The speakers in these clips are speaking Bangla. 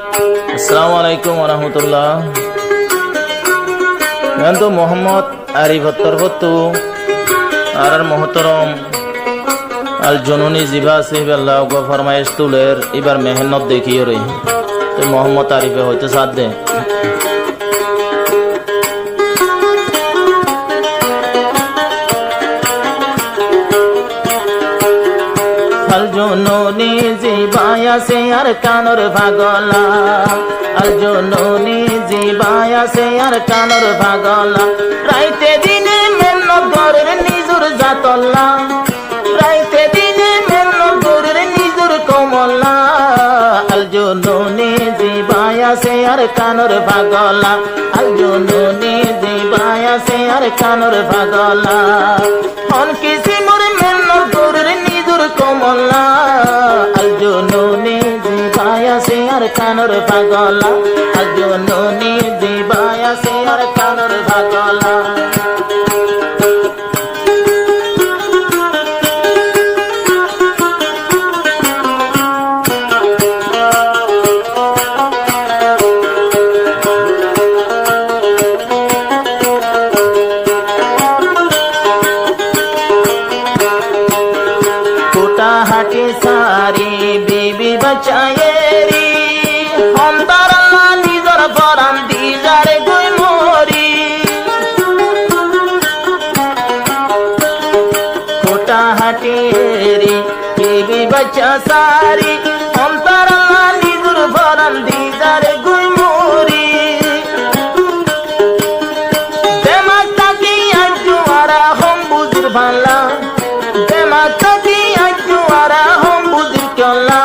আসসালামু আলাইকুম ওয়া রাহমাতুল্লাহ। मैं तो मोहम्मद आरिफ तरफतु আর মোহতরম আল জননী জিবা সাহেব আল্লাহ গো ফরমাইশ তুলের এবার মেহনত দেখিও রে তো মোহাম্মদ আরিফে হইতে সাথ দে। আল জননী জিবায়া সে আর কানর ভাগলা, আল জননী জিবায়া সে আর কানর ভাগলা, রাইতে দিনে মেহনত ঘরের নিজুর জাতল্লা, রাইতে দিনে মেহনত ঘরের নিজুর কমলা, আল জননী জিবায়া সে আর কানর ভাগলা, আল জননী জিবায়া সে আর কানর ভাগলা, হন কিসি মোর মেহনত ঘরের নিজুর কমলা, আল জননী জিবায়া সে আর কানর ভাগলা, আল জননী জিবায়া সে আর কানর ভাগলা। हाटी सारी बीबी बचाएरी हम तारा निजर फराम दीजारे गुई मोरी, कोटा हाटीरी बीबी बचा सारी हम तारा निजर फराम दीजारे गुई मोरी, देमाग ताकी आजुआरा हम बुजुर भाला, देमाग ताकी आजुआरा हम बुजुर क्योंला,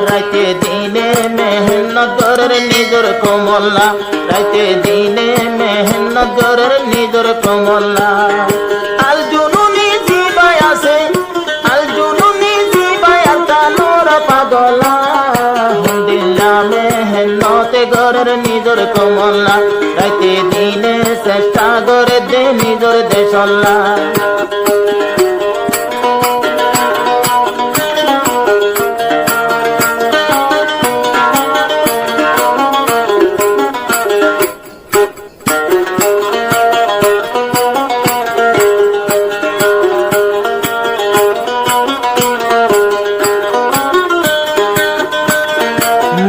राइते दिने मेहनत गरर निजर कमला, राइते दिने मेहनत गरर निजर कमला, आल जुनूनी जीबाया से आल जुनूनी जीबाया तानोर पागला, हुंदिल्ला मेहनत गरर निजर कमला, राइते दिने चेष्टा करे दे निजर देशला।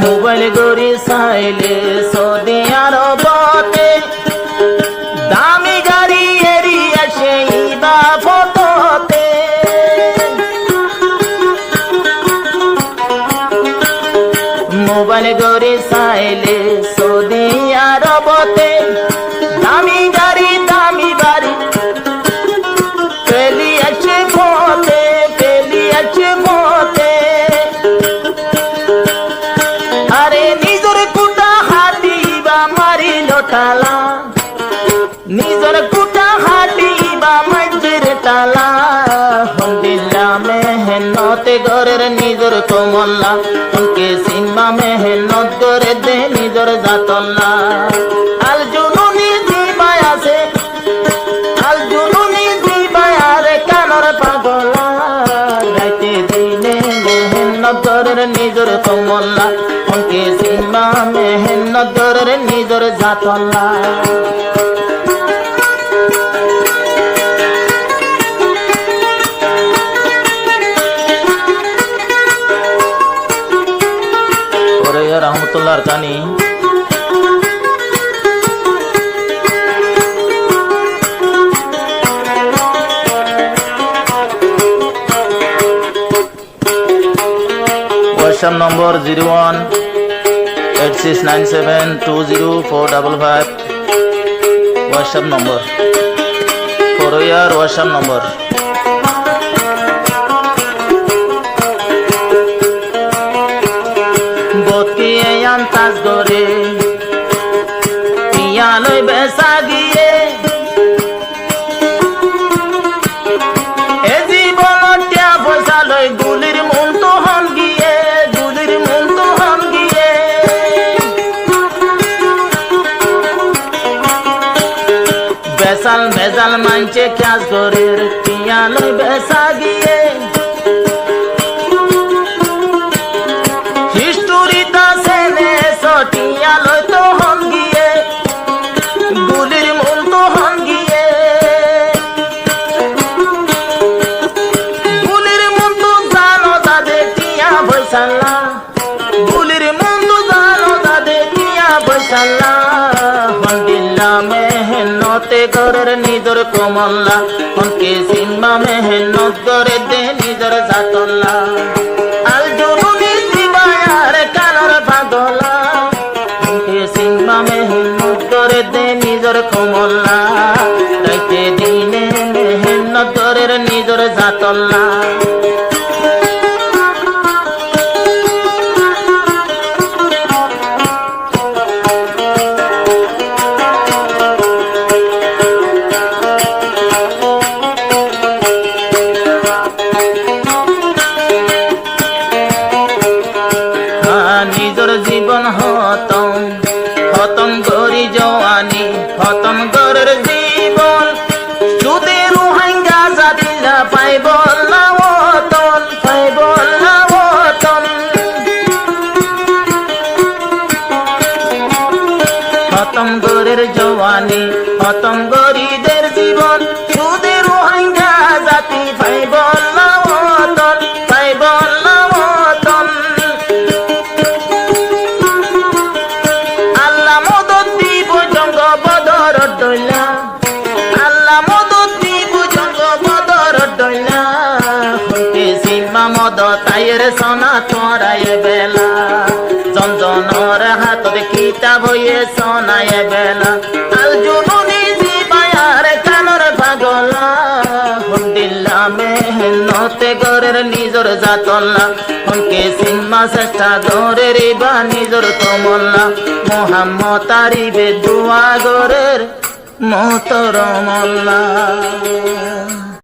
মোবাইল গড়ি চাইলে সৌদি আরবতে দামি গাড়ি এরি আসে ইবা ফটোতে, মোবাইল গড়ি চাইলে সৌদি আরবতে দামি গাড়ি দামি বাড়ি পেলি আসে ফতে, পেলি আসে ফতে, আরে নিজর কুটা হাতি বা মারি লোটালা, নিজর কুটা হাতি বা মঞ্জির টালা, হুন্দিল্লা মেহনতে গরের নিজর কমলা, উনকে সিনেমা মেহনত করে দে নিজর জাতল্লা, আল জুনুনি জিবায়া সে আল জুনুনি জিবায়া রে কানর পাগলা, রাইতে দিনে মেহনত গরের নিজর কমলা, उनके सीमा मेहनत गरर निजर जातल्ला। और यार रहमतुल्लाह कानी WhatsApp number 018697204555 WhatsApp number for your WhatsApp number। বতিয়ে আন্তাজ করে পিয়ালই বেসা গিয়ে এ জীবন টিয়া পয়সা লই গুলির মন তো হন গিয়ে, গুলির মন তো হন গিয়ে, বেসাল বেজাল মানছে ক্যাশ করে পিয়ালই বেসা গিয়ে, হিস্টোরিতা সেনে মুক্তির মন্দ জানো দাদে দিয়া বৈশাল্লা হন্দিল্লা মেহনতে ঘরের নিজর কমল্লা হনকে সিম্মা মেহনত করে দে নিজর জাতল্লা আল জনুনি জিবায়ার কানর পাগলা হনকে সিম্মা মেহনত করে দে নিজর কমল্লা রাইতে দিনে মেহনত ঘরের নিজর জাতল্লা নিজর জীবন হতম করি জওয়ানি হতম করের জীবন সুদে রুহাঙ্গা জাতিলা পাইব না ওতন পাইব না ওতন হতম করের জওয়ানি হতম গরিদের জীবন সুদে রুহাঙ্গা জাতি পাইব না ওতন পাইব না ওতন আল্লাহ মদত দিব জঙ্গ বদর ডইলা আল্লাহ মদত দিব জঙ্গ বদর ডইলা হইতে সীমা মদ তাইয়ের সোনা তোরায় বেলা জঞ্জনর হাতত কিতাব হইয়ে সোনায় বেলা আল জুনুনি জিবায়ার কানর পাগলা হন্দিল্লা মেহনতে ঘরের নিজর জাতল্লা হনকে সিম্মা চেষ্টা করে রিবা নিজর কমল্লা মোহাম্মদ আরিবে দুয়া গরের মোতরমল্লা